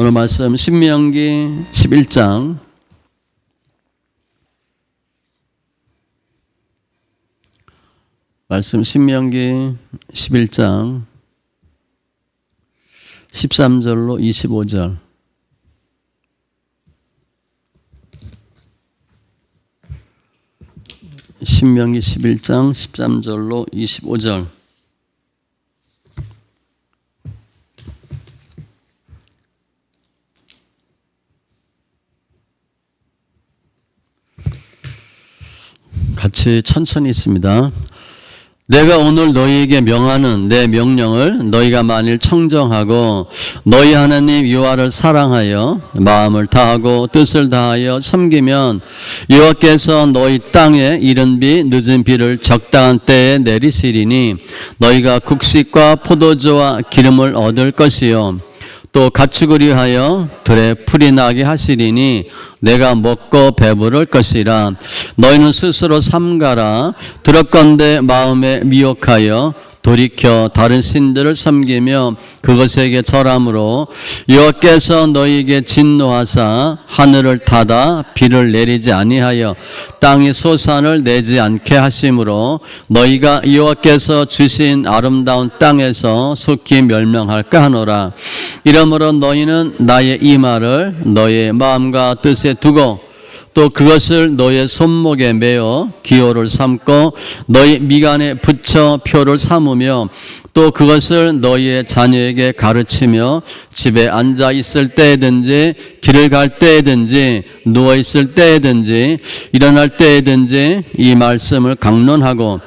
오늘 말씀 신명기 11장 말씀 신명기 11장 13절로 25절 신명기 11장 13절로 25절 같이 천천히 있습니다. 내가 오늘 너희에게 명하는 내 명령을 너희가 만일 청정하고 너희 하나님 여호와를 사랑하여 마음을 다하고 뜻을 다하여 섬기면 여호와께서 너희 땅에 이른 비 늦은 비를 적당한 때에 내리시리니 너희가 곡식과 포도주와 기름을 얻을 것이요 또 가축을 위하여 들에 풀이 나게 하시리니 내가 먹고 배부를 것이라. 너희는 스스로 삼가라. 들었건대 마음에 미혹하여 돌이켜 다른 신들을 섬기며 그것에게 절함으로 여호와께서 너희에게 진노하사 하늘을 닫아 비를 내리지 아니하여 땅이 소산을 내지 않게 하심으로 너희가 여호와께서 주신 아름다운 땅에서 속히 멸망할까 하노라. 이러므로 너희는 나의 이 말을 너희의 마음과 뜻에 두고 또 그것을 너의 손목에 매어 기호를 삼고 너희 미간에 붙여 표를 삼으며 또 그것을 너희의 자녀에게 가르치며 집에 앉아 있을 때든지 길을 갈 때든지 누워 있을 때든지 일어날 때든지 이 말씀을 강론하고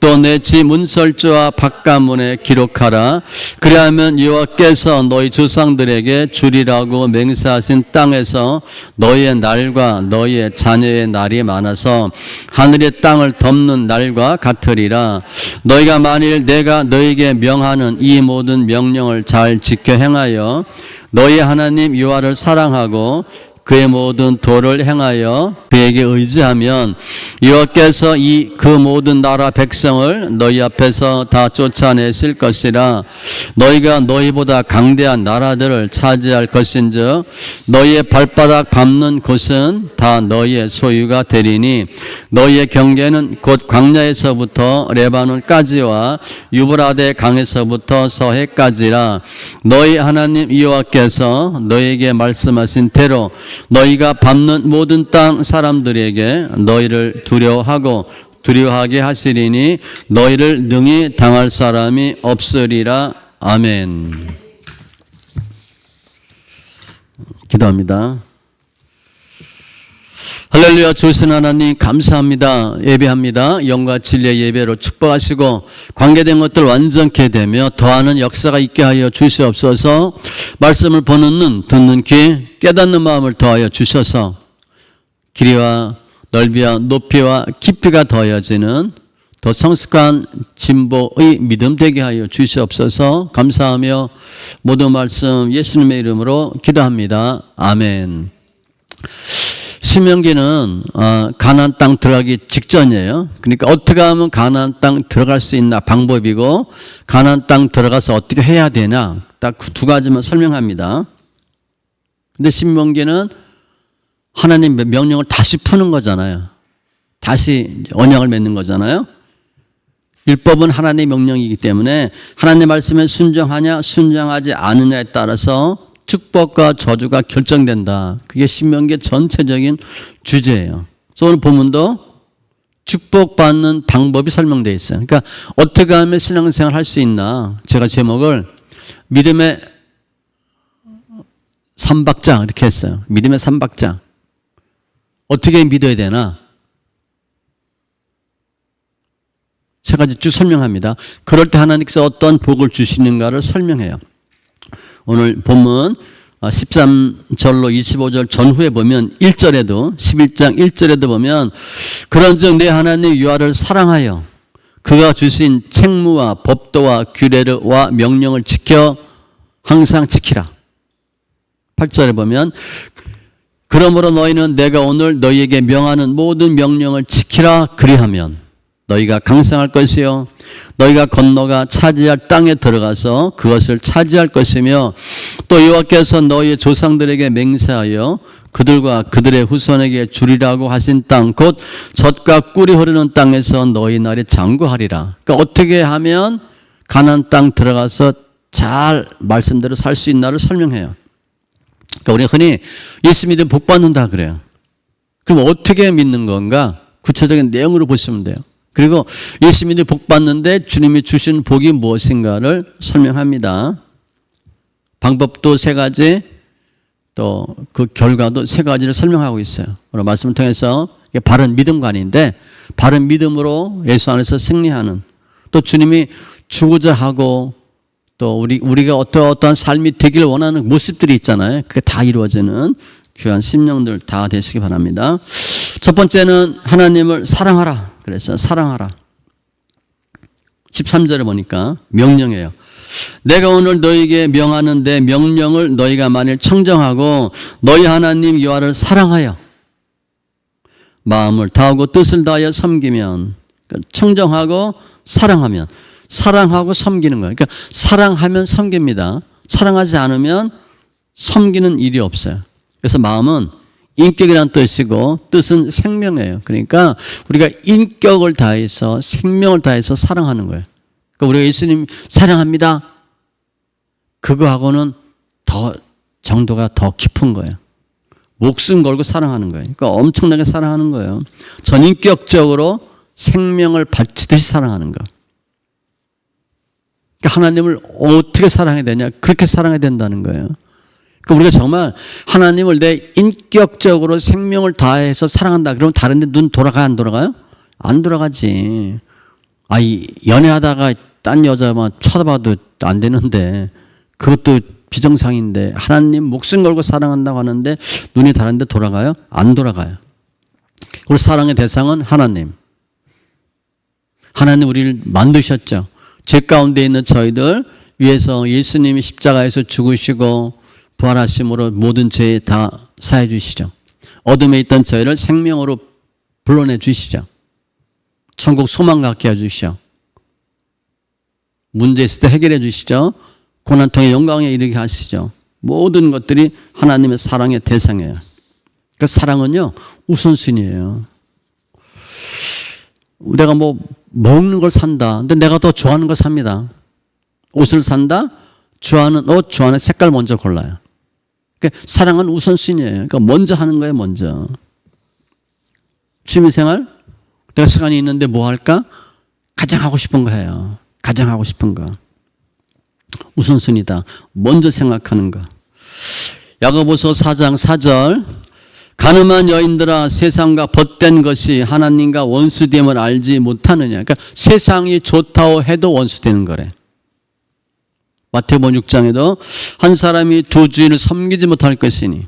또 내 집 문설주와 바깥문에 기록하라. 그리하면 여호와께서 너희 조상들에게 주리라고 맹세하신 땅에서 너희의 날과 너희의 자녀의 날이 많아서 하늘의 땅을 덮는 날과 같으리라. 너희가 만일 내가 너희에게 명하는 이 모든 명령을 잘 지켜 행하여 너희 하나님 여호와를 사랑하고 그의 모든 도를 행하여 그에게 의지하면 여호와께서 그 모든 나라 백성을 너희 앞에서 다 쫓아내실 것이라. 너희가 너희보다 강대한 나라들을 차지할 것인즉 너희의 발바닥 밟는 곳은 다 너희의 소유가 되리니 너희의 경계는 곧 광야에서부터 레바논까지와 유브라데 강에서부터 서해까지라. 너희 하나님 여호와께서 너희에게 말씀하신 대로 너희가 밟는 모든 땅 사람들에게 너희를 두려워하게 하시리니 너희를 능히 당할 사람이 없으리라. 아멘. 기도합니다. 할렐루야. 좋으신 하나님 감사합니다. 예배합니다. 영과 진리의 예배로 축복하시고 관계된 것들 완전케 되며 더하는 역사가 있게 하여 주시옵소서. 말씀을 보는 눈, 듣는 귀, 깨닫는 마음을 더하여 주셔서 길이와 넓이와 높이와 깊이가 더해지는 더 성숙한 진보의 믿음 되게 하여 주시옵소서. 감사하며 모든 말씀 예수님의 이름으로 기도합니다. 아멘. 신명기는 가나안 땅 들어가기 직전이에요. 그러니까 어떻게 하면 가나안 땅 들어갈 수 있나 방법이고 가나안 땅 들어가서 어떻게 해야 되나 딱 두 가지만 설명합니다. 근데 신명기는 하나님의 명령을 다시 푸는 거잖아요. 다시 언약을 맺는 거잖아요. 율법은 하나님의 명령이기 때문에 하나님의 말씀에 순종하냐 순종하지 않느냐에 따라서 축복과 저주가 결정된다. 그게 신명기의 전체적인 주제예요. 그래서 오늘 본문도 축복받는 방법이 설명되어 있어요. 그러니까 어떻게 하면 신앙생활 할 수 있나. 제가 제목을 믿음의 삼박자 이렇게 했어요. 믿음의 삼박자. 어떻게 믿어야 되나. 세 가지 쭉 설명합니다. 그럴 때 하나님께서 어떤 복을 주시는가를 설명해요. 오늘 본문 13절로 25절 전후에 보면 1절에도 11장 1절에도 보면 그런즉 내 하나님 여호와를 사랑하여 그가 주신 책무와 법도와 규례와 명령을 지켜 항상 지키라. 8절에 보면 그러므로 너희는 내가 오늘 너희에게 명하는 모든 명령을 지키라. 그리하면 너희가 강성할 것이요 너희가 건너가 차지할 땅에 들어가서 그것을 차지할 것이며 또 여호와께서 너희의 조상들에게 맹세하여 그들과 그들의 후손에게 주리라고 하신 땅 곧 젖과 꿀이 흐르는 땅에서 너희 날이 장구하리라. 그러니까 어떻게 하면 가나안 땅 들어가서 잘 말씀대로 살 수 있나를 설명해요. 그러니까 우리 흔히 예수 믿으면 복 받는다 그래요. 그럼 어떻게 믿는 건가? 구체적인 내용으로 보시면 돼요. 그리고 예수 믿으면 복 받는데 주님이 주신 복이 무엇인가를 설명합니다. 방법도 세 가지, 또 그 결과도 세 가지를 설명하고 있어요. 오늘 말씀을 통해서 이게 바른 믿음관인데 바른 믿음으로 예수 안에서 승리하는, 또 주님이 주고자 하고 또 우리가 어떠한 삶이 되길 원하는 모습들이 있잖아요. 그게 다 이루어지는 귀한 심령들 다 되시기 바랍니다. 첫 번째는 하나님을 사랑하라. 그래서 사랑하라. 13절에 보니까 명령이에요. 내가 오늘 너희에게 명하는 내 명령을 너희가 만일 청정하고 너희 하나님 여호와를 사랑하여 마음을 다하고 뜻을 다하여 섬기면, 청정하고 사랑하면, 사랑하고 섬기는 거예요. 그러니까 사랑하면 섬깁니다. 사랑하지 않으면 섬기는 일이 없어요. 그래서 마음은 인격이란 뜻이고 뜻은 생명이에요. 그러니까 우리가 인격을 다해서 생명을 다해서 사랑하는 거예요. 그러니까 우리가 예수님 사랑합니다. 그거하고는 더 정도가 더 깊은 거예요. 목숨 걸고 사랑하는 거예요. 그러니까 엄청나게 사랑하는 거예요. 전인격적으로 생명을 바치듯이 사랑하는 거. 그러니까 하나님을 어떻게 사랑해야 되냐? 그렇게 사랑해야 된다는 거예요. 그러니까 우리가 정말 하나님을 내 인격적으로 생명을 다해서 사랑한다. 그러면 다른 데 눈 돌아가요? 안 돌아가요? 안 돌아가지. 연애하다가 딴 여자만 쳐다봐도 안 되는데, 그것도 비정상인데 하나님 목숨 걸고 사랑한다고 하는데 눈이 다른 데 돌아가요? 안 돌아가요. 우리 사랑의 대상은 하나님. 하나님 우리를 만드셨죠. 죄 가운데 있는 저희들 위해서 예수님이 십자가에서 죽으시고 부활하심으로 모든 죄에 다 사해 주시죠. 어둠에 있던 저희를 생명으로 불러내 주시죠. 천국 소망 갖게 해 주시죠. 문제 있을 때 해결해 주시죠. 고난 통해 영광에 이르게 하시죠. 모든 것들이 하나님의 사랑의 대상이에요. 그 사랑은요 우선순위예요. 내가 뭐 먹는 걸 산다. 근데 내가 더 좋아하는 걸 삽니다. 옷을 산다. 좋아하는 옷, 좋아하는 색깔 먼저 골라요. 그러니까 사랑은 우선순위예요. 그러니까 먼저 하는 거예요. 먼저. 취미생활, 내가 시간이 있는데 뭐 할까? 가장 하고 싶은 거 해요. 가장 하고 싶은 거. 우선순위다. 먼저 생각하는 거. 야고보서 4장 4절. 가늠한 여인들아 세상과 벗된 것이 하나님과 원수됨을 알지 못하느냐. 그러니까 세상이 좋다고 해도 원수되는 거래. 마태복음 6장에도 한 사람이 두 주인을 섬기지 못할 것이니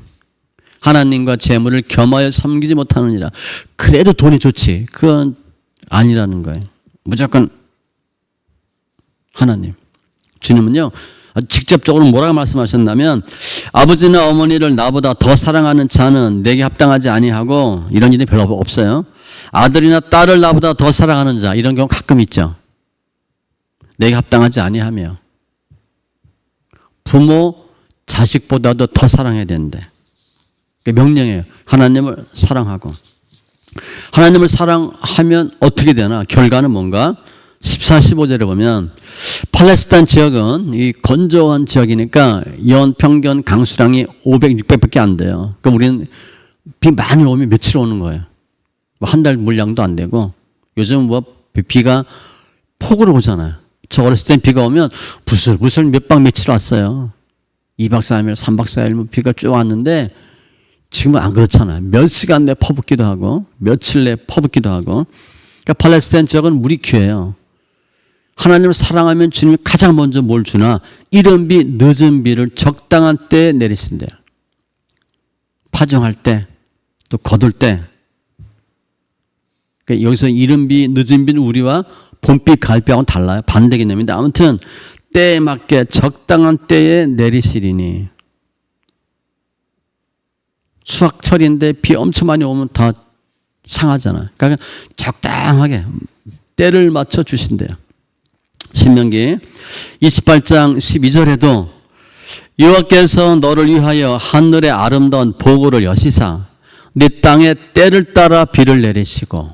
하나님과 재물을 겸하여 섬기지 못하느니라. 그래도 돈이 좋지. 그건 아니라는 거예요. 무조건 하나님. 주님은요 직접적으로 뭐라고 말씀하셨냐면 아버지나 어머니를 나보다 더 사랑하는 자는 내게 합당하지 아니하고, 이런 일이 별로 없어요. 아들이나 딸을 나보다 더 사랑하는 자, 이런 경우 가끔 있죠. 내게 합당하지 아니하며. 부모 자식보다도 더 사랑해야 되는데, 명령이에요. 하나님을 사랑하고. 하나님을 사랑하면 어떻게 되나? 결과는 뭔가? 14, 15절에 보면 팔레스타인 지역은 이 건조한 지역이니까 연평균 강수량이 500, 600밖에 안 돼요. 그럼 우리는 비 많이 오면 며칠 오는 거예요. 한 달 물량도 안 되고, 요즘 뭐 비가 폭우로 오잖아요. 저 어렸을 땐 비가 오면 부슬부슬 몇 박 며칠 왔어요. 2박 3일, 3박 4일 비가 쭉 왔는데 지금은 안 그렇잖아요. 몇 시간 내 퍼붓기도 하고 며칠 내 퍼붓기도 하고. 그러니까 팔레스타인 지역은 물이 귀해요. 하나님을 사랑하면 주님이 가장 먼저 뭘 주나? 이른 비, 늦은 비를 적당한 때에 내리신대요. 파종할 때, 또 거둘 때. 그러니까 여기서 이른 비, 늦은 비는 우리와 봄비, 가을비하고는 달라요. 반대 개념인데 아무튼 때에 맞게 적당한 때에 내리시리니. 수확철인데 비 엄청 많이 오면 다 상하잖아요. 그러니까 적당하게 때를 맞춰 주신대요. 신명기 28장 12절에도 여호와께서 너를 위하여 하늘의 아름다운 보고를 여시사 네 땅에 때를 따라 비를 내리시고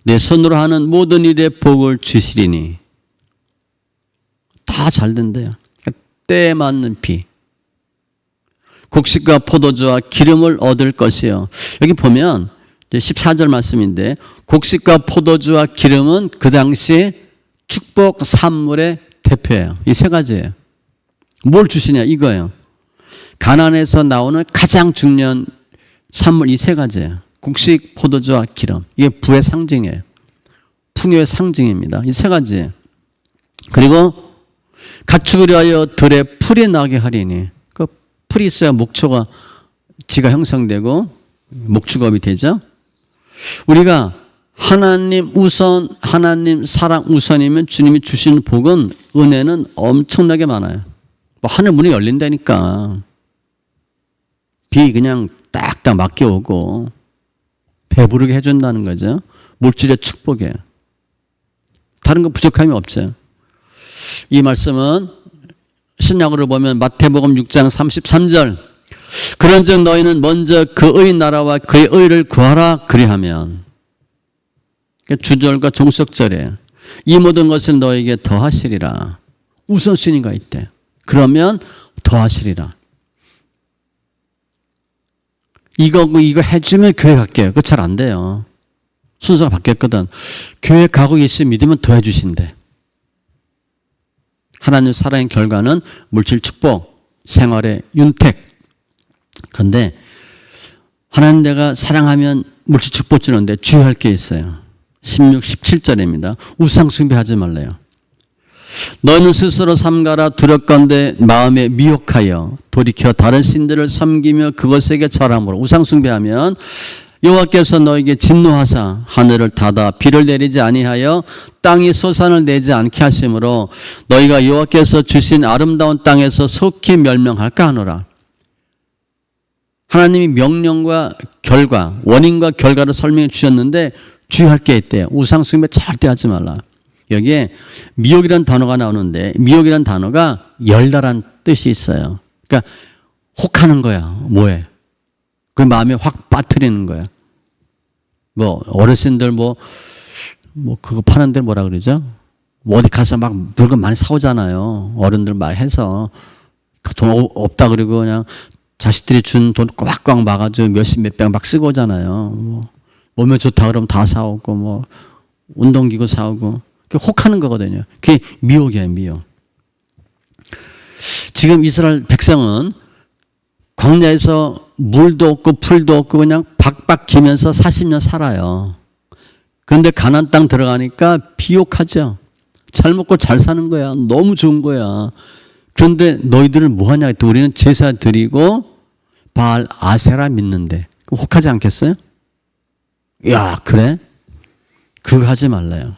내 손으로 하는 모든 일에 복을 주시리니. 다 잘 된대요. 때에 맞는 비. 곡식과 포도주와 기름을 얻을 것이요. 여기 보면 14절 말씀인데 곡식과 포도주와 기름은 그 당시 축복 산물의 대표예요. 이 세 가지예요. 뭘 주시냐 이거예요. 가나안에서 나오는 가장 중요한 산물 이 세 가지예요. 곡식, 포도주와 기름. 이게 부의 상징이에요. 풍요의 상징입니다. 이 세 가지예요. 그리고 가축을 위하여 들에 풀이 나게 하리니. 그 풀이 있어야 목초가 지가 형성되고 목축업이 되죠. 우리가 하나님 우선, 하나님 사랑 우선이면 주님이 주시는 복은, 은혜는 엄청나게 많아요. 뭐 하늘 문이 열린다니까. 비 그냥 딱딱 맡겨오고 배부르게 해준다는 거죠. 물질의 축복이에요. 다른 거 부족함이 없죠. 이 말씀은 신약으로 보면 마태복음 6장 33절 그런즉 너희는 먼저 그의 나라와 그의 의를 구하라 그리하면, 주절과 종속절이에요. 이 모든 것을 너에게 더하시리라. 우선순위가 있대. 그러면 더하시리라. 이거 해주면 교회 갈게요. 그거 잘 안 돼요. 순서가 바뀌었거든. 교회 가고 예수 믿으면 더 해주신대. 하나님 사랑의 결과는 물질 축복, 생활의 윤택. 그런데 하나님 내가 사랑하면 물질 축복 주는데 주의할 게 있어요. 16, 17절입니다. 우상 숭배하지 말래요. 너는 스스로 삼가라. 두렵건대 마음에 미혹하여 돌이켜 다른 신들을 섬기며 그것에게 절함으로. 우상 숭배하면 여호와께서 너에게 진노하사 하늘을 닫아 비를 내리지 아니하여 땅이 소산을 내지 않게 하심으로 너희가 여호와께서 주신 아름다운 땅에서 속히 멸명할까 하노라. 하나님이 명령과 결과, 원인과 결과를 설명해 주셨는데 주의할 게 있대요. 우상 숭배 절대 하지 말라. 여기에 미혹이라는 단어가 나오는데 미혹이라는 단어가 열달한 뜻이 있어요. 그러니까 혹하는 거야. 뭐해? 그 마음에 확 빠뜨리는 거야. 뭐 어르신들 뭐 그거 파는 데 뭐라 그러죠? 뭐 어디 가서 막 물건 많이 사오잖아요. 어른들 말해서 돈 없다 그리고 그냥 자식들이 준 돈 꼬박꼬박 막아줘 몇십 몇백 막 쓰고 오잖아요. 뭐 몸에 좋다 그러면 다 사오고 뭐 운동기구 사오고. 그게 혹하는 거거든요. 그게 미혹이에요, 미혹. 지금 이스라엘 백성은 광야에서 물도 없고 풀도 없고 그냥 박박 기면서 40년 살아요. 그런데 가나안 땅 들어가니까 비옥하죠. 잘 먹고 잘 사는 거야. 너무 좋은 거야. 그런데 너희들은 뭐 하냐 했더니 우리는 제사 드리고 바알 아세라 믿는데. 혹하지 않겠어요? 야, 그래? 그거 하지 말라요.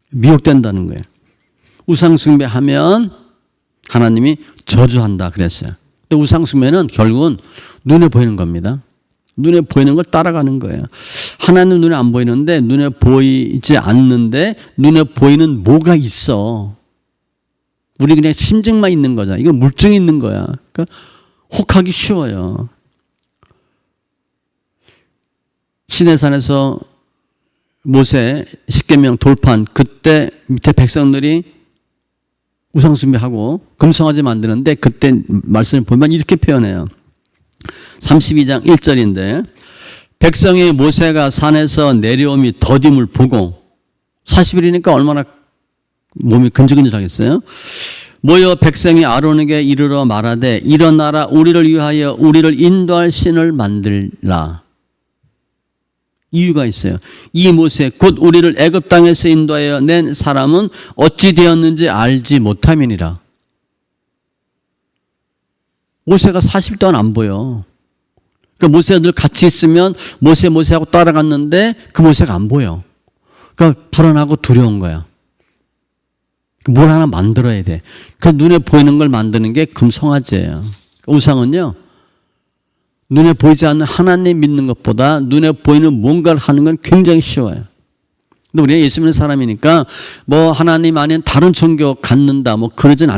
미혹된다는 거예요. 우상숭배하면 하나님이 저주한다 그랬어요. 근데 우상숭배는 결국은 눈에 보이는 겁니다. 눈에 보이는 걸 따라가는 거예요. 하나님 눈에 안 보이는데 눈에 보이지 않는데 눈에 보이는 뭐가 있어. 우리 그냥 심증만 있는 거잖아. 이거 물증이 있는 거야. 그러니까 혹하기 쉬워요. 시내산에서 모세 십계명 돌판 그때 밑에 백성들이 우상숭배하고 금송아지 만드는데 그때 말씀을 보면 이렇게 표현해요. 32장 1절인데 백성이 모세가 산에서 내려옴이 더딤을 보고 40일이니까 얼마나 몸이 근질근질하겠어요. 모여 백성이 아론에게 이르러 말하되 일어나라 우리를 위하여 우리를 인도할 신을 만들라. 이유가 있어요. 이 모세 곧 우리를 애굽 땅에서 인도하여 낸 사람은 어찌 되었는지 알지 못함이니라. 모세가 40일 동안 안 보여. 그러니까 모세가 늘 같이 있으면 모세하고 따라갔는데 그 모세가 안 보여. 그러니까 불안하고 두려운 거야. 뭘 하나 만들어야 돼. 그래서 눈에 보이는 걸 만드는 게 금송아지예요. 우상은요. 눈에 보이지 않는 하나님 믿는 것보다 눈에 보이는 뭔가를 하는 건 굉장히 쉬워요. 근데 우리가 예수 믿는 사람이니까 뭐 하나님 아닌 다른 종교 갖는다 뭐 그러진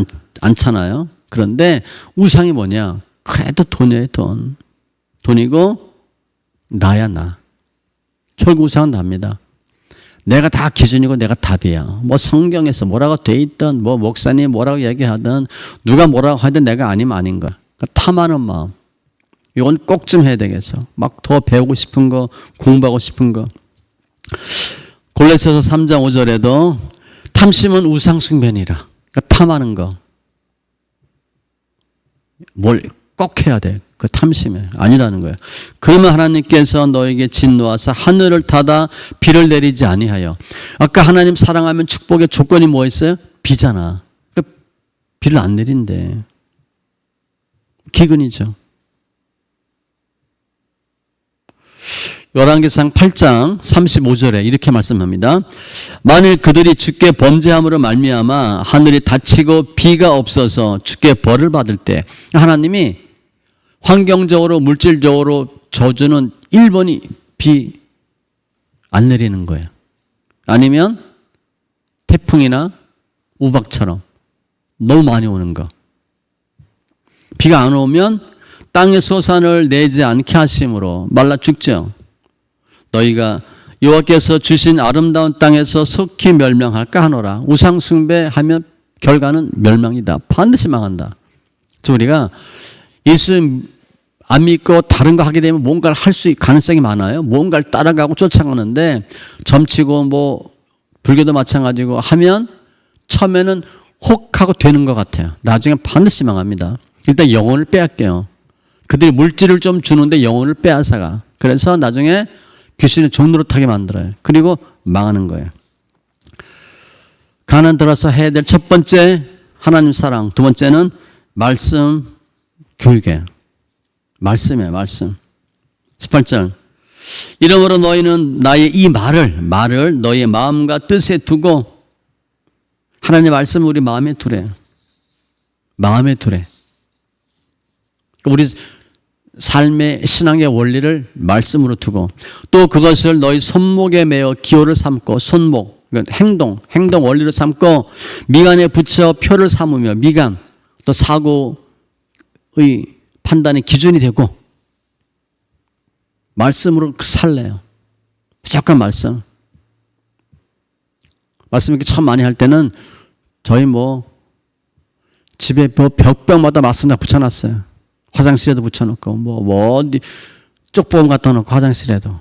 않잖아요. 그런데 우상이 뭐냐? 그래도 돈이에요, 돈. 돈이고 나야 나. 결국 우상은 납니다. 내가 다 기준이고 내가 답이야. 뭐 성경에서 뭐라고 돼 있든 뭐 목사님 뭐라고 얘기하든 누가 뭐라고 하든 내가 아니면 아닌 거야. 그러니까 탐하는 마음. 이건 꼭 좀 해야 되겠어. 막 더 배우고 싶은 거, 공부하고 싶은 거. 골로새서 3장 5절에도 탐심은 우상 숭배니라. 그러니까 탐하는 거. 뭘 꼭 해야 돼. 그 탐심에 아니라는 거예요. 그러면 하나님께서 너에게 진노하사 하늘을 닫아 비를 내리지 아니하여. 아까 하나님 사랑하면 축복의 조건이 뭐 있어요? 비잖아. 그러니까 비를 안 내린대. 기근이죠. 열왕기상 8장 35절에 이렇게 말씀합니다. 만일 그들이 주께 범죄함으로 말미암아 하늘이 닫히고 비가 없어서 주께 벌을 받을 때, 하나님이 환경적으로 물질적으로 저주는 1번이 비 안 내리는 거예요. 아니면 태풍이나 우박처럼 너무 많이 오는 거. 비가 안 오면 땅에 소산을 내지 않게 하심으로 말라 죽죠. 너희가 여호와께서 주신 아름다운 땅에서 속히 멸망할까 하노라. 우상 숭배하면 결과는 멸망이다. 반드시 망한다. 그래서 우리가 예수 안 믿고 다른 거 하게 되면 뭔가를 할 수 있을 가능성이 많아요. 뭔가를 따라가고 쫓아가는데 점치고 뭐 불교도 마찬가지고 하면 처음에는 혹 하고 되는 것 같아요. 나중에 반드시 망합니다. 일단 영혼을 빼앗겨요. 그들이 물질을 좀 주는데 영혼을 빼앗아가. 그래서 나중에 귀신의 종노릇하게 만들어요. 그리고 망하는 거예요. 가나안 들어서 해야 될 첫 번째 하나님 사랑, 두 번째는 말씀 교육이에요. 말씀이에요. 말씀. 18절. 이러므로 너희는 나의 이 말을 너희의 마음과 뜻에 두고, 하나님의 말씀을 우리 마음에 두래. 마음에 두래. 우리 삶의 신앙의 원리를 말씀으로 두고, 또 그것을 너희 손목에 매어 기호를 삼고, 손목, 행동 원리를 삼고, 미간에 붙여 표를 삼으며, 미간, 또 사고의 판단의 기준이 되고, 말씀으로 살래요. 무조건 말씀. 말씀 이렇게 참 많이 할 때는 저희 집에 벽벽마다 말씀 다 붙여놨어요. 화장실에도 붙여놓고, 어디 쪽보험 갖다 놓고 화장실에도.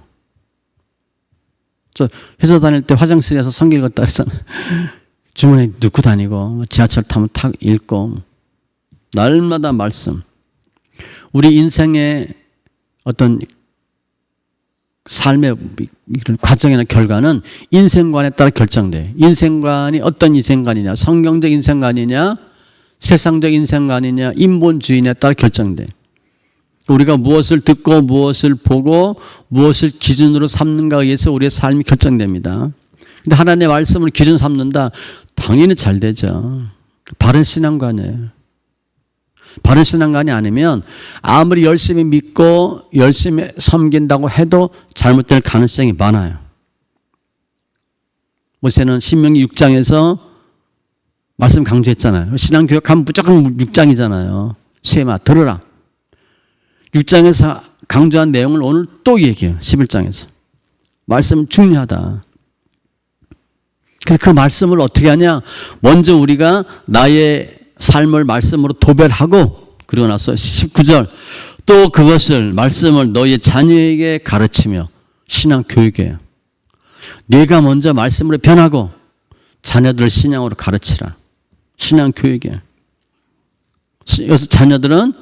저 회사 다닐 때 화장실에서 성경 읽었다 했잖아요. 주머니에 넣고 다니고, 지하철 타면 탁 읽고, 날마다 말씀. 우리 인생의 어떤 삶의 이런 과정이나 결과는 인생관에 따라 결정돼요. 인생관이 어떤 인생관이냐, 성경적 인생관이냐, 세상적 인생관이냐, 인본주의에 따라 결정돼. 우리가 무엇을 듣고 무엇을 보고 무엇을 기준으로 삼는가에 의해서 우리의 삶이 결정됩니다. 근데 하나님의 말씀을 기준 삼는다? 당연히 잘 되죠. 바른 신앙관이에요. 바른 신앙관이 아니면 아무리 열심히 믿고 열심히 섬긴다고 해도 잘못될 가능성이 많아요. 모세는 신명기 6장에서 말씀 강조했잖아요. 신앙교육하면 무조건 6장이잖아요. 쉐마 들으라. 6장에서 강조한 내용을 오늘 또 얘기해요. 11장에서. 말씀 중요하다. 그래서 그 말씀을 어떻게 하냐? 먼저 우리가 나의 삶을 말씀으로 도별하고, 그러고 나서 19절, 또 그것을 말씀을 너희의 자녀에게 가르치며. 신앙 교육이에요. 네가 먼저 말씀으로 변하고 자녀들을 신앙으로 가르치라. 신앙 교육이에요. 여기서 자녀들은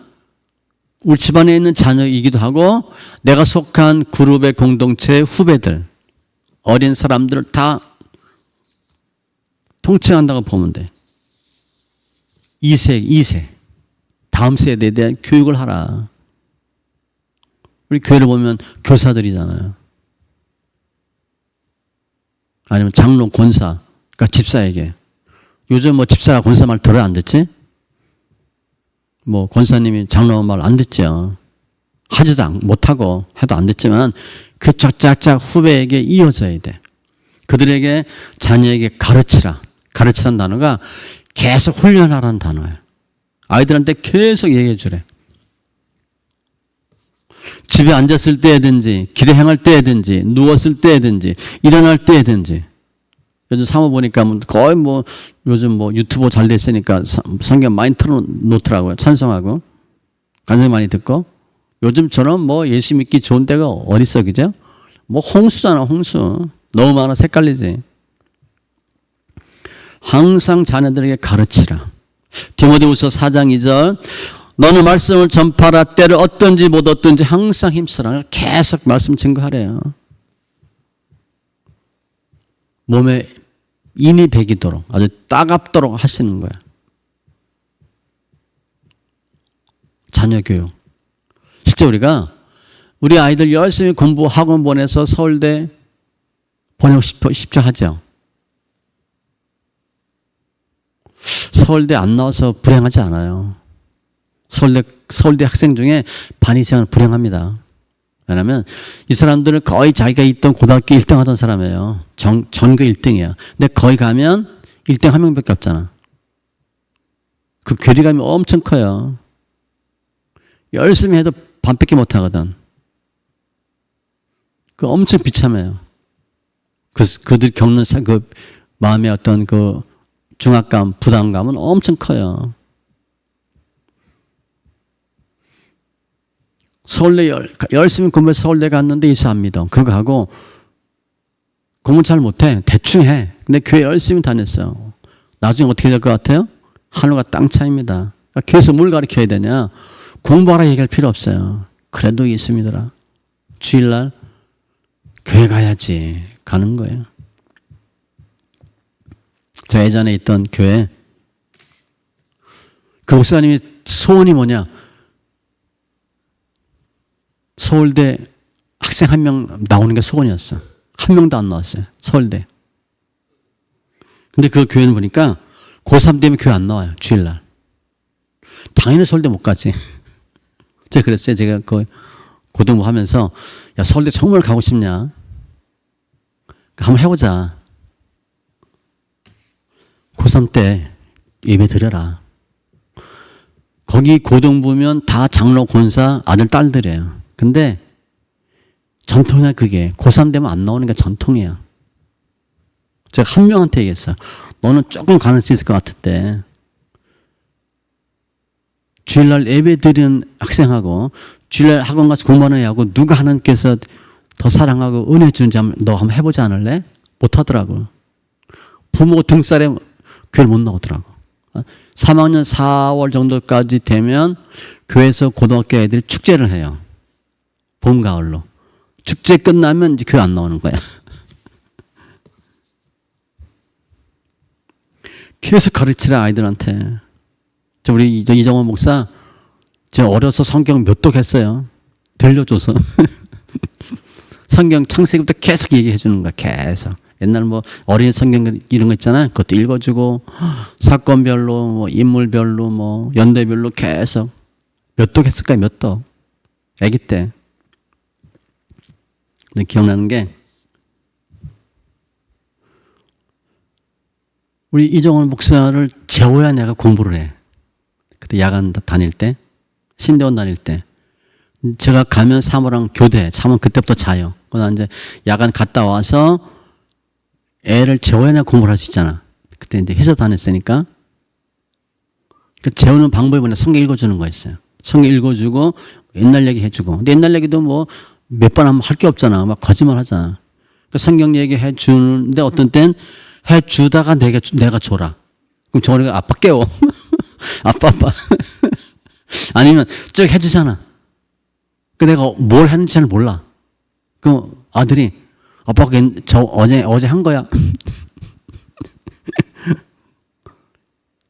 우리 집안에 있는 자녀이기도 하고, 내가 속한 그룹의 공동체의 후배들, 어린 사람들을 다 통칭한다고 보면 돼. 2세, 다음 세대에 대한 교육을 하라. 우리 교회를 보면 교사들이잖아요. 아니면 장로, 권사, 그러니까 집사에게. 요즘 집사가 권사 말 들어야 안 듣지? 권사님이 장로 말 안 듣죠. 하지도 못하고 해도 안 듣지만 그 짝짝짝 후배에게 이어져야 돼. 그들에게, 자녀에게 가르치라. 가르치라는 단어가 계속 훈련하라는 단어예요. 아이들한테 계속 얘기해 주래. 집에 앉았을 때든지, 길에 행할 때든지, 누웠을 때든지, 일어날 때든지. 요즘 사모 보니까 거의 뭐 요즘 뭐 유튜브 잘 됐으니까 성경 많이 틀어놓더라고요. 찬송하고. 간증 많이 듣고. 요즘처럼 뭐 예수 믿기 좋은 때가 어딨어, 그죠? 뭐 홍수잖아, 홍수. 너무 많아, 색깔리지. 항상 자녀들에게 가르치라. 디모데후서 4장 2절. 너는 말씀을 전파라. 때를 얻든지 못 얻든지 항상 힘쓰라. 계속 말씀 증거하래요. 몸에 인이 배기도록 아주 따갑도록 하시는 거야. 자녀 교육. 실제 우리가 우리 아이들 열심히 공부 학원 보내서 서울대 보내고 싶죠 하죠. 서울대 안 나와서 불행하지 않아요. 서울대 학생 중에 반 이상은 불행합니다. 왜냐하면 이 사람들은 거의 자기가 있던 고등학교 1등 하던 사람이에요. 전교 1등이야. 근데 거기 가면 1등 한 명밖에 없잖아. 그 괴리감이 엄청 커요. 열심히 해도 반밖에 못 하거든. 그 엄청 비참해요. 그들이 겪는 그 마음의 어떤 그 중압감, 부담감은 엄청 커요. 서울대 열심히 공부해서 서울대 갔는데 예수 안 믿어. 그거 하고 공부 잘 못해. 대충 해. 근데 교회 열심히 다녔어요. 나중에 어떻게 될 것 같아요? 하늘과 땅 차이입니다. 계속 뭘 가르쳐야 되냐? 공부하라 얘기할 필요 없어요. 그래도 예수 믿어라. 주일날 교회 가야지. 가는 거예요. 저 예전에 있던 교회 그 목사님이 소원이 뭐냐? 서울대 학생 한 명 나오는 게 소원이었어. 한 명도 안 나왔어요. 서울대. 근데 그 교회는 보니까 고3 되면 교회 안 나와요. 주일날. 당연히 서울대 못 가지. 제가 그랬어요. 제가 그 고등부 하면서 야 서울대 정말 가고 싶냐? 한번 해보자. 고3 때 예배 드려라. 거기 고등부면 다 장로, 권사, 아들, 딸들이에요. 근데 전통이야 그게. 고3 되면 안 나오는 게 전통이야. 제가 한 명한테 얘기했어. 너는 조금 가는 수 있을 것 같은데 주일날 예배 드리는 학생하고 주일날 학원 가서 공부하는 애하고 누가 하나님께서 더 사랑하고 은혜 주는지 너 한번 해보지 않을래? 못하더라고. 부모 등살에 교회를 못 나오더라고. 3학년 4월 정도까지 되면 교회에서 고등학교 애들이 축제를 해요. 봄, 가을로. 축제 끝나면 이제 교회 안 나오는 거야. 계속 가르치라 아이들한테. 우리 이정원 목사 제가 어려서 성경 몇 독 했어요. 들려줘서. 성경 창세기부터 계속 얘기해 주는 거야. 계속. 옛날 뭐 어린이 성경 이런 거 있잖아요. 그것도 읽어주고 사건별로 뭐 인물별로 뭐 연대별로 계속 몇 독 했을까요? 몇 독. 아기 때. 근데 기억나는 게 우리 이정원 목사를 재워야 내가 공부를 해. 그때 야간 다닐 때 신대원 다닐 때 제가 가면 사모랑 교대 사모 그때부터 자요. 그러나 이제 야간 갔다 와서 애를 재워야 내가 공부를 할 수 있잖아. 그때 이제 회사 다녔으니까 그 재우는 방법이 뭐냐 성경 읽어주는 거였어요. 성경 읽어주고 옛날 얘기 해주고 근데 옛날 얘기도 뭐 몇 번 하면 할 게 없잖아. 막 거짓말 하잖아. 그 성경 얘기 해주는데 어떤 땐 해주다가 내가 줘라. 그럼 저리가 아빠 깨워. 아빠. 아니면 쭉 해주잖아. 그 내가 뭘 했는지 잘 몰라. 그럼 아들이 아빠가 저 어제 한 거야.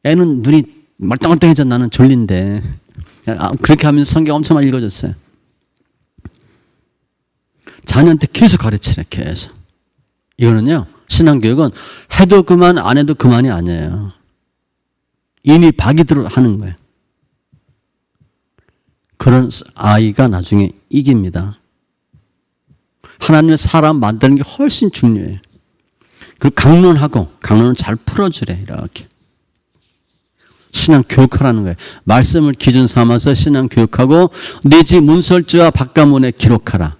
애는 눈이 말똥말똥해져. 나는 졸린데. 그렇게 하면서 성경 엄청 많이 읽어줬어요. 자녀한테 계속 가르치래. 계속. 이거는요. 신앙교육은 해도 그만 안 해도 그만이 아니에요. 이미 박이도록 하는 거예요. 그런 아이가 나중에 이깁니다. 하나님의 사람 만드는 게 훨씬 중요해요. 그리고 강론을 잘 풀어주래. 이렇게. 신앙 교육하라는 거예요. 말씀을 기준 삼아서 신앙 교육하고 네 집 문설주와 바깥문에 기록하라.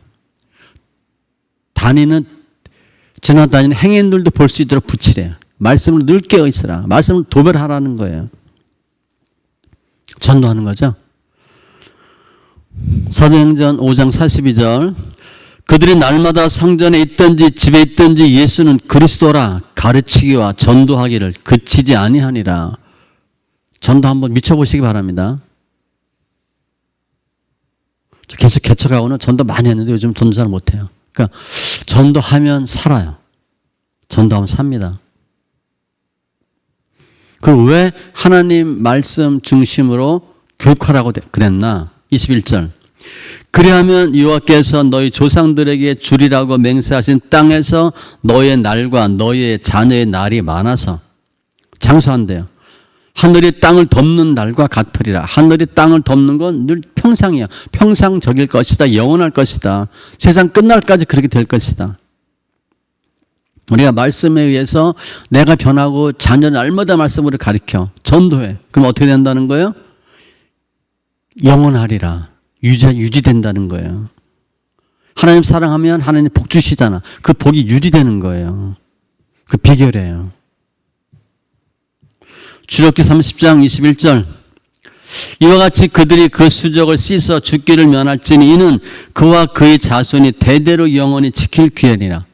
지나다니는 행인들도 볼 수 있도록 붙이래요. 말씀을 늘 깨어 있으라. 말씀을 도별하라는 거예요. 전도하는 거죠. 사도행전 5장 42절 그들이 날마다 성전에 있든지 집에 있든지 예수는 그리스도라 가르치기와 전도하기를 그치지 아니하니라. 전도 한번 미쳐보시기 바랍니다. 계속 개척하고는 전도 많이 했는데 요즘 전도 잘 못해요. 그러니까 전도하면 살아요. 전도하면 삽니다. 그 왜 하나님 말씀 중심으로 교육하라고 그랬나? 21절 그리하면 여호와께서 너희 조상들에게 주리라고 맹세하신 땅에서 너의 날과 너의 자녀의 날이 많아서 장수한대요. 하늘이 땅을 덮는 날과 같으리라. 하늘이 땅을 덮는 건 늘 평상이야. 평상적일 것이다. 영원할 것이다. 세상 끝날까지 그렇게 될 것이다. 우리가 말씀에 의해서 내가 변하고 자녀는 날마다 말씀으로 가르쳐 전도해. 그럼 어떻게 된다는 거예요? 영원하리라. 유지된다는 거예요. 하나님 사랑하면 하나님 복 주시잖아. 그 복이 유지되는 거예요. 그 비결이에요. 출애굽기 30장 21절 이와 같이 그들이 그 수족을 씻어 죽기를 면할지니 이는 그와 그의 자손이 대대로 영원히 지킬 기회니라.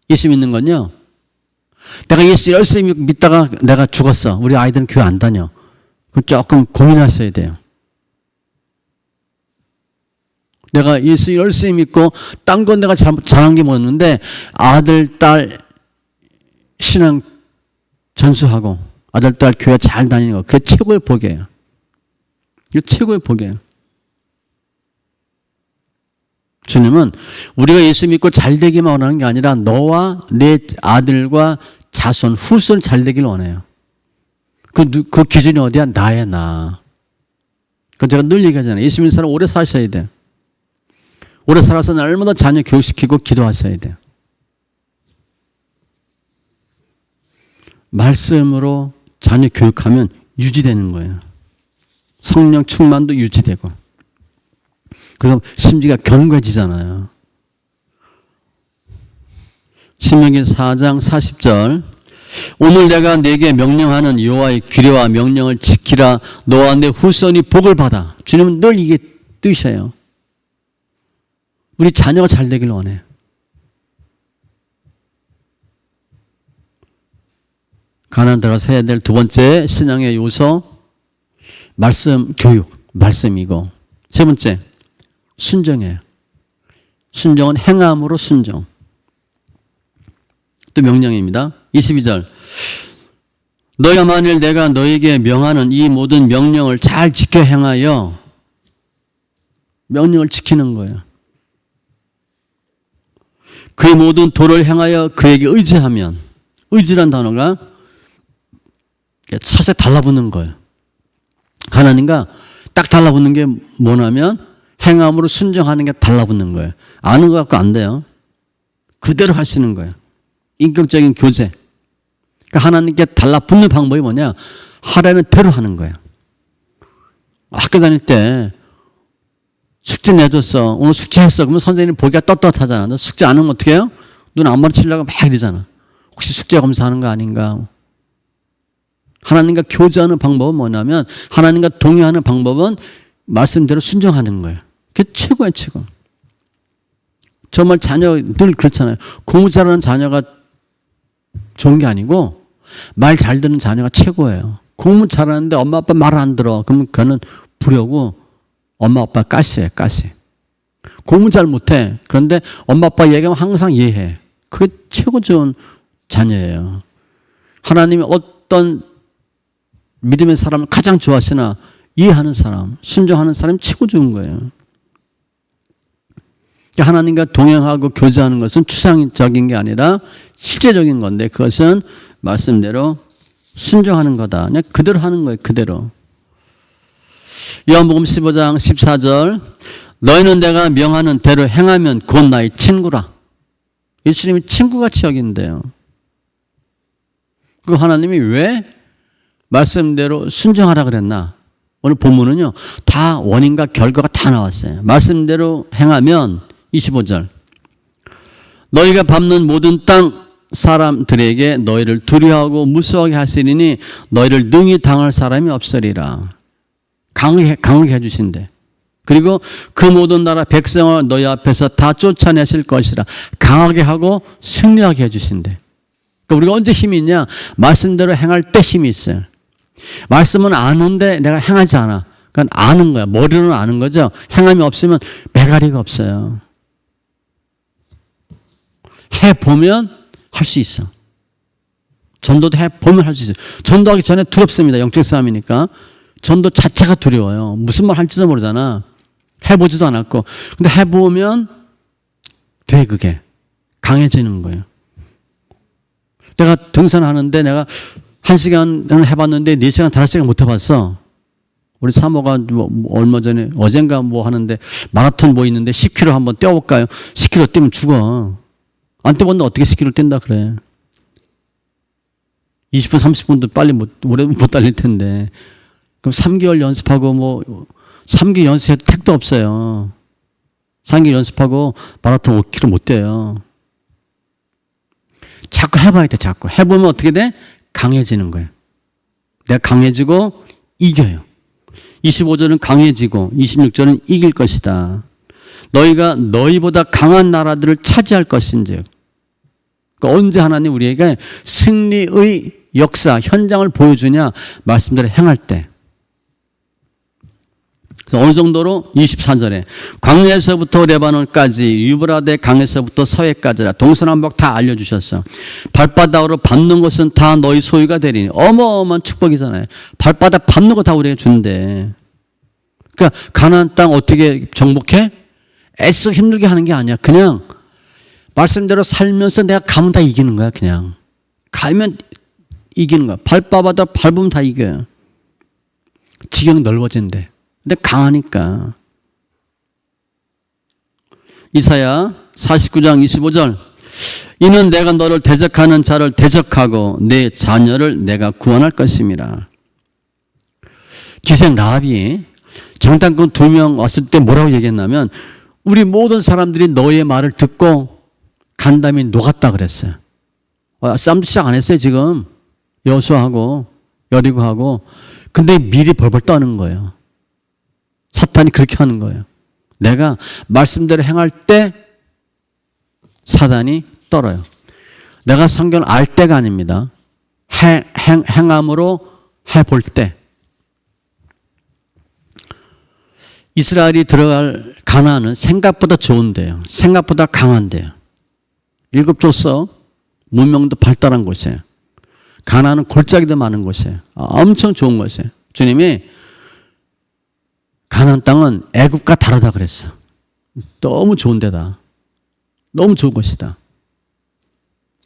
예수 믿는 건요. 내가 예수 열심히 믿다가 내가 죽었어. 우리 아이들은 교회 안 다녀. 그럼 조금 고민하셔야 돼요. 내가 예수 열심히 믿고 딴 건 내가 잘한 게 뭐였는데 아들, 딸 신앙 전수하고 아들, 딸 교회 잘 다니는 거 그게 최고의 복이에요. 이거 최고의 복이에요. 주님은 우리가 예수 믿고 잘 되기만 원하는 게 아니라 너와 내 아들과 자손, 후손 잘 되기를 원해요. 그 기준이 어디야? 나야, 나. 그 제가 늘 얘기하잖아요. 예수 믿는 사람 오래 사셔야 돼요. 오래 살아서 날마다 자녀 교육시키고 기도하셔야 돼요. 말씀으로 자녀 교육하면 유지되는 거예요. 성령 충만도 유지되고. 그럼 심지가 견고해지잖아요. 신명기 4장 40절 오늘 내가 네게 명령하는 여호와의 규례와 명령을 지키라. 너와 내 후손이 복을 받아. 주님은 늘 이게 뜻이에요. 우리 자녀가 잘 되길 원해. 가나안 들어가서 해야 될 두 번째 신앙의 요소 말씀 교육, 말씀이고 세 번째 순종이에요. 순종은 행함으로 순종. 또 명령입니다. 22절 너희가 만일 내가 너에게 명하는 이 모든 명령을 잘 지켜 행하여 명령을 지키는 거예요. 그의 모든 도를 행하여 그에게 의지하면 의지란 단어가 사실 달라붙는 거예요. 하나님과 딱 달라붙는 게 뭐냐면 행함으로 순종하는 게 달라붙는 거예요. 아는 것 갖고 안 돼요. 그대로 하시는 거예요. 인격적인 교제. 그러니까 하나님께 달라붙는 방법이 뭐냐? 하라는 대로 하는 거예요. 학교 다닐 때 숙제 내줬어. 오늘 숙제했어. 그러면 선생님 보기가 떳떳하잖아. 너 숙제 안 하면 어떻게 해요? 눈 앞머리 치려고 막 이러잖아. 혹시 숙제 검사하는 거 아닌가? 하나님과 교제하는 방법은 뭐냐면 하나님과 동의하는 방법은 말씀대로 순종하는 거예요. 그게 최고예요, 최고. 정말 자녀 늘 그렇잖아요. 공부 잘하는 자녀가 좋은 게 아니고 말 잘 듣는 자녀가 최고예요. 공부 잘하는데 엄마 아빠 말을 안 들어. 그러면 그는 불효고 엄마 아빠 가시예요, 가시. 공부 잘 못해. 그런데 엄마 아빠 얘기하면 항상 이해해. 그게 최고 좋은 자녀예요. 하나님이 어떤 믿음의 사람을 가장 좋아하시나 이해하는 사람, 순종하는 사람이 최고 좋은 거예요. 하나님과 동행하고 교제하는 것은 추상적인 게 아니라 실제적인 건데 그것은 말씀대로 순종하는 거다. 그냥 그대로 하는 거예요. 그대로. 요한복음 15장 14절 너희는 내가 명하는 대로 행하면 곧 나의 친구라. 예수님이 친구같이 여긴대요. 그 하나님이 왜 말씀대로 순종하라 그랬나? 오늘 본문은요, 다 원인과 결과가 다 나왔어요. 말씀대로 행하면 25절. 너희가 밟는 모든 땅 사람들에게 너희를 두려워하고 무서워하게 하시리니 너희를 능히 당할 사람이 없으리라. 강하게 해주신대. 그리고 그 모든 나라 백성을 너희 앞에서 다 쫓아내실 것이라. 강하게 하고 승리하게 해주신대. 그러니까 우리가 언제 힘이 있냐? 말씀대로 행할 때 힘이 있어요. 말씀은 아는데 내가 행하지 않아. 그러니까 아는 거야. 머리로는 아는 거죠. 행함이 없으면 매가리가 없어요. 해보면 할 수 있어. 전도도 해보면 할 수 있어요. 전도하기 전에 두렵습니다. 영적 싸움이니까. 전도 자체가 두려워요. 무슨 말 할지도 모르잖아. 해보지도 않았고. 근데 해보면 돼, 그게. 강해지는 거예요. 내가 등산하는데 내가 1시간을 해봤는데 4시간, 5시간 못 해봤어. 우리 사모가 얼마 전에 어젠가 뭐 하는데 마라톤 뭐 있는데 10km 한번 뛰어볼까요? 10km 뛰면 죽어. 안 뛰어봤는데 어떻게 10km 뛴다 그래. 20분, 30분도 빨리 오래 못 달릴 텐데. 그럼 3개월 연습하고 뭐 3개월 연습해도 택도 없어요. 3개월 연습하고 마라톤 5km 못 뛰어요. 자꾸 해봐야 돼. 자꾸. 해보면 어떻게 돼? 강해지는 거예요. 내가 강해지고 이겨요. 25절은 강해지고 26절은 이길 것이다. 너희가 너희보다 강한 나라들을 차지할 것인즉. 그러니까 언제 하나님 우리에게 승리의 역사, 현장을 보여주냐? 말씀대로 행할 때. 그래서 어느 정도로 24절에 광야에서부터 레바논까지 유브라데 강에서부터 서해까지라 동서남북 다 알려주셨어. 발바닥으로 밟는 것은 다 너희 소유가 되리니. 어마어마한 축복이잖아요. 발바닥 밟는 거 다 우리에게 준대. 그러니까 가나안 땅 어떻게 정복해? 애써 힘들게 하는 게 아니야. 그냥 말씀대로 살면서 내가 가면 다 이기는 거야. 그냥 가면 이기는 거야. 발바닥 밟으면 다 이겨요. 지경 넓어진대. 근데 강하니까. 이사야 49장 25절. 이는 내가 너를 대적하는 자를 대적하고 내 자녀를 내가 구원할 것임이라. 기생 라합이 정탐꾼 2명 왔을 때 뭐라고 얘기했냐면 우리 모든 사람들이 너의 말을 듣고 간담이 녹았다 그랬어요. 싸움도 시작 안 했어요 지금. 여호수아하고 여리고하고. 근데 미리 벌벌 떠는 거예요. 사탄이 그렇게 하는 거예요. 내가 말씀대로 행할 때 사단이 떨어요. 내가 성경을 알 때가 아닙니다. 행함으로 해볼 때. 이스라엘이 들어갈 가나안은 생각보다 좋은데요. 생각보다 강한데요. 7족속 문명도 발달한 곳이에요. 가나안은 골짜기도 많은 곳이에요. 엄청 좋은 곳이에요. 주님이 가나안 땅은 애굽과 다르다 그랬어. 너무 좋은 데다. 너무 좋은 곳이다.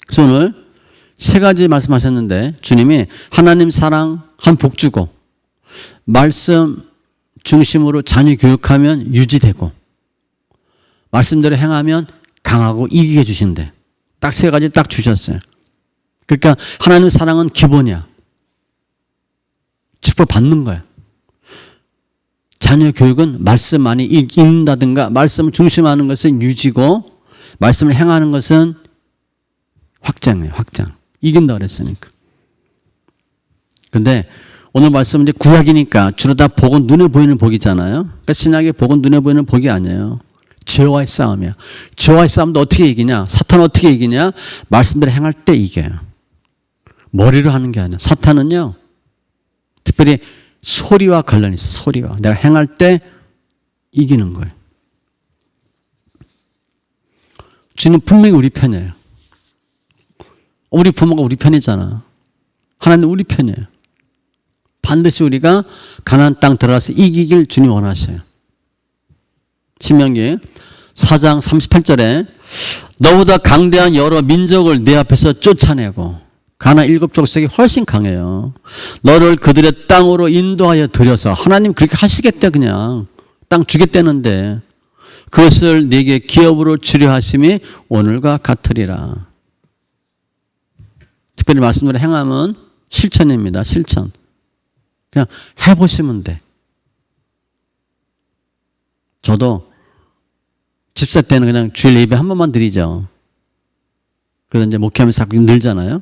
그래서 오늘 3가지 말씀하셨는데 주님이 하나님 사랑, 한 복 주고 말씀 중심으로 자녀 교육하면 유지되고 말씀대로 행하면 강하고 이기게 주신대. 딱 3가지 딱 주셨어요. 그러니까 하나님 사랑은 기본이야. 축복 받는 거야. 자녀 교육은 말씀 많이 읽는다든가 말씀을 중심하는 것은 유지고 말씀을 행하는 것은 확장이에요. 확장. 이긴다 그랬으니까. 근데 오늘 말씀은 이제 구약이니까 주로 다 복은 눈에 보이는 복이잖아요. 그러니까 신약의 복은 눈에 보이는 복이 아니에요. 죄와의 싸움이야. 죄와의 싸움도 어떻게 이기냐? 사탄은 어떻게 이기냐? 말씀대로 행할 때 이겨요. 머리로 하는 게 아니야. 사탄은요. 특별히 소리와 관련이 있어. 소리와. 내가 행할 때 이기는 거예요. 주는 분명히 우리 편이에요. 우리 부모가 우리 편이잖아. 하나님 우리 편이에요. 반드시 우리가 가나안 땅 들어가서 이기길 주님 원하셔요. 신명기 4장 38절에 너보다 강대한 여러 민족을 내 앞에서 쫓아내고 가나안 7족속이 훨씬 강해요. 너를 그들의 땅으로 인도하여 들여서 하나님 그렇게 하시겠대. 그냥 땅 주겠다는데 그것을 네게 기업으로 주려 하심이 오늘과 같으리라. 특별히 말씀으로 행함은 실천입니다. 실천. 그냥 해보시면 돼. 저도 집사 때는 그냥 주일 예배 한 번만 드리죠. 그래서 이제 목회하면서 자꾸 늘잖아요.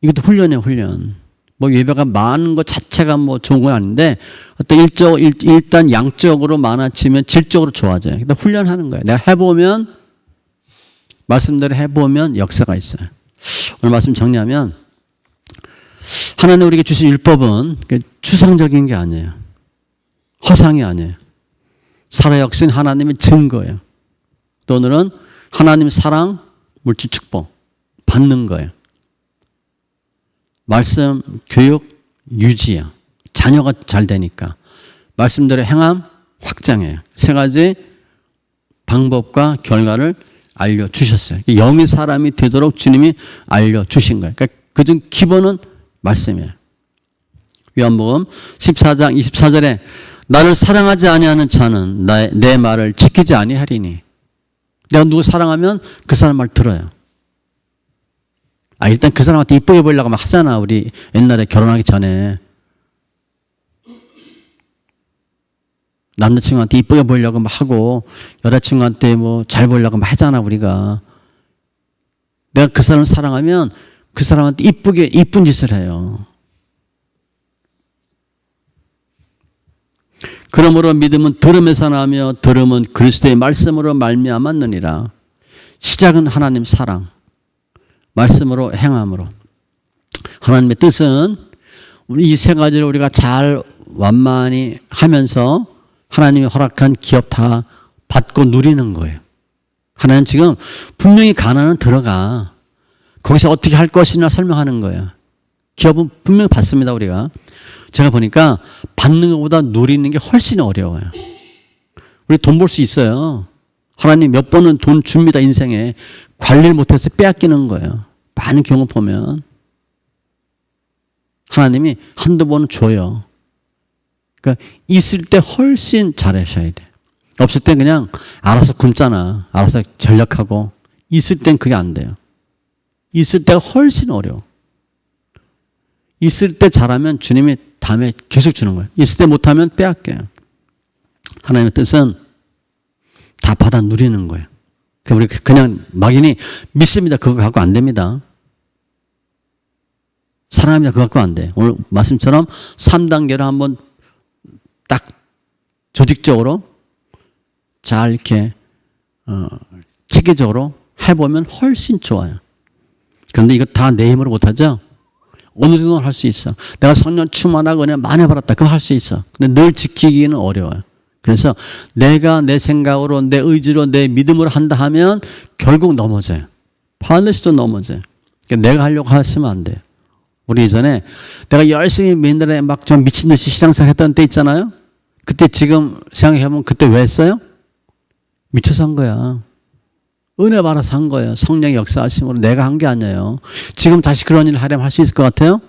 이것도 훈련이에요, 훈련. 뭐 예배가 많은 것 자체가 뭐 좋은 건 아닌데 어떤 일단 양적으로 많아지면 질적으로 좋아져요. 그러니까 훈련하는 거예요. 내가 해보면 말씀대로 해보면 역사가 있어요. 오늘 말씀 정리하면 하나님 우리에게 주신 율법은 추상적인 게 아니에요. 허상이 아니에요. 살아역신 하나님의 증거예요. 또 오늘은 하나님 사랑, 물질 축복 받는 거예요. 말씀, 교육, 유지야. 자녀가 잘 되니까. 말씀대로 행함, 확장해요. 세 가지 방법과 결과를 알려주셨어요. 영의 사람이 되도록 주님이 알려주신 거예요. 그러니까 그중 기본은 말씀이에요. 요한복음 14장 24절에 나를 사랑하지 아니하는 자는 내 말을 지키지 아니하리니. 내가 누구 사랑하면 그 사람 말 들어요. 일단 그 사람한테 이쁘게 보이려고 막 하잖아. 우리 옛날에 결혼하기 전에. 남자친구한테 이쁘게 보이려고 막 하고, 여자친구한테 뭐 잘 보이려고 막 하잖아, 우리가. 내가 그 사람을 사랑하면 그 사람한테 이쁜 짓을 해요. 그러므로 믿음은 들음에서 나며 들음은 그리스도의 말씀으로 말미암았느니라. 시작은 하나님 사랑, 말씀으로 행함으로. 하나님의 뜻은 우리 이 세 가지를 우리가 잘 완만히 하면서 하나님이 허락한 기업 다 받고 누리는 거예요. 하나님 지금 분명히 가나안은 들어가. 거기서 어떻게 할 것이냐 설명하는 거예요. 기업은 분명히 받습니다, 우리가. 제가 보니까 받는 것보다 누리는 게 훨씬 어려워요. 우리 돈 벌 수 있어요. 하나님 몇 번은 돈 줍니다, 인생에. 관리를 못해서 빼앗기는 거예요. 많은 경우 보면. 하나님이 한두 번은 줘요. 그러니까 있을 때 훨씬 잘하셔야 돼. 없을 때 그냥 알아서 굶잖아. 알아서 전략하고. 있을 땐 그게 안 돼요. 있을 때가 훨씬 어려워. 있을 때 잘하면 주님이 다음에 계속 주는 거예요. 있을 때 못하면 빼앗겨요. 하나님의 뜻은 다 받아 누리는 거예요. 우리 그냥 막연히 믿습니다. 그거 갖고 안 됩니다. 사랑합니다. 그거 갖고 안 돼. 오늘 말씀처럼 3단계로 한번 딱 조직적으로 잘 이렇게 체계적으로 해보면 훨씬 좋아요. 그런데 이거 다 내 힘으로 못하죠? 어느 정도는 할 수 있어. 내가 성령 충만하고 그냥 많이 받았다. 그거 할 수 있어. 근데 늘 지키기는 어려워요. 그래서 내가 내 생각으로, 내 의지로, 내 믿음으로 한다 하면 결국 넘어져요. 반드시도 넘어져요. 그러니까 내가 하려고 하시면 안 돼요. 우리 이전에 내가 열심히 맨날에 막 좀 미친 듯이 신앙생활 했던 때 있잖아요. 그때 지금 생각해보면 그때 왜 했어요? 미쳐서 한 거야. 은혜 받아서 한 거예요. 성령의 역사하심으로 내가 한 게 아니에요. 지금 다시 그런 일을 하려면 할 수 있을 것 같아요?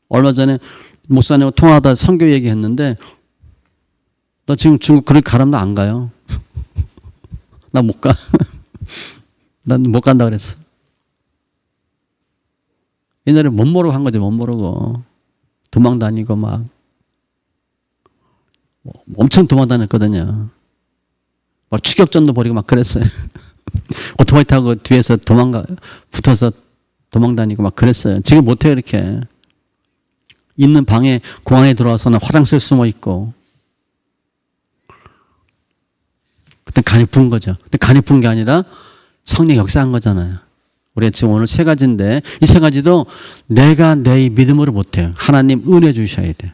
얼마 전에 목사님하고 통화하다 선교 얘기했는데 너 지금 중국 그렇게 가라면 나 안 가요. 나 못 가. 난 못 간다 그랬어. 옛날에 못 모르고 한 거지. 못 모르고. 도망 다니고 막 엄청 도망 다녔거든요. 막 추격전도 벌이고 막 그랬어요. 오토바이 타고 뒤에서 붙어서 도망 다니고 막 그랬어요. 지금 못해요, 이렇게. 있는 방에 공항에 들어와서는 화장실 숨어 있고. 그때 간이 부은 거죠. 근데 간이 부은 게 아니라 성령 역사한 거잖아요. 우리가 지금 오늘 세 가지인데 이 세 가지도 내가 내 믿음으로 못해요. 하나님 은혜 주셔야 돼요.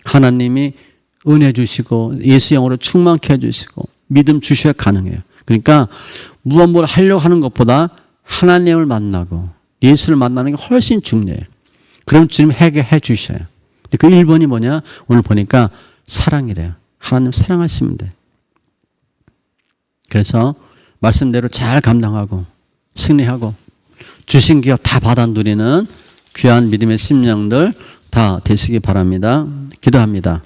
하나님이 은혜 주시고 예수 영으로 충만케 해주시고 믿음 주셔야 가능해요. 그러니까 무엇을 하려고 하는 것보다 하나님을 만나고 예수를 만나는 게 훨씬 중요해요. 그럼 주님 해결해 주셔요. 그 1번이 뭐냐? 오늘 보니까 사랑이래요. 하나님 사랑하시면 돼. 그래서 말씀대로 잘 감당하고 승리하고 주신 기업 다 받아 누리는 귀한 믿음의 심령들 다 되시기 바랍니다. 기도합니다.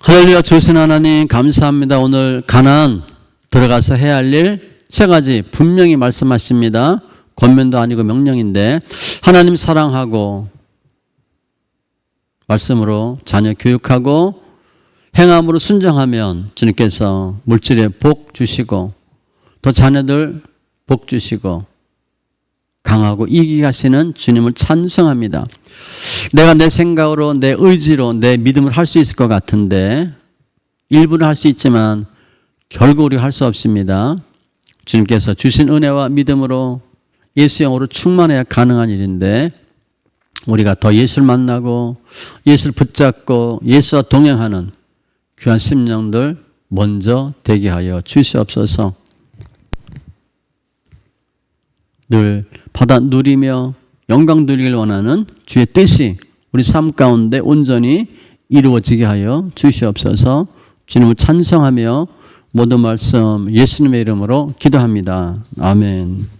할렐루야. 주신 하나님 감사합니다. 오늘 가나안 들어가서 해야 할 일 세 가지 분명히 말씀하십니다. 권면도 아니고 명령인데 하나님 사랑하고 말씀으로 자녀 교육하고 행함으로 순종하면 주님께서 물질에 복 주시고 또 자녀들 복 주시고 강하고 이기 가시는 주님을 찬송합니다. 내가 내 생각으로 내 의지로 내 믿음을 할 수 있을 것 같은데 일부는 할 수 있지만 결국 우리가 할 수 없습니다. 주님께서 주신 은혜와 믿음으로 예수 영으로 충만해야 가능한 일인데 우리가 더 예수를 만나고 예수를 붙잡고 예수와 동행하는 귀한 심령들 먼저 되게 하여 주시옵소서. 늘 받아 누리며 영광 누리길 원하는 주의 뜻이 우리 삶 가운데 온전히 이루어지게 하여 주시옵소서. 주님을 찬송하며 모든 말씀 예수님의 이름으로 기도합니다. 아멘.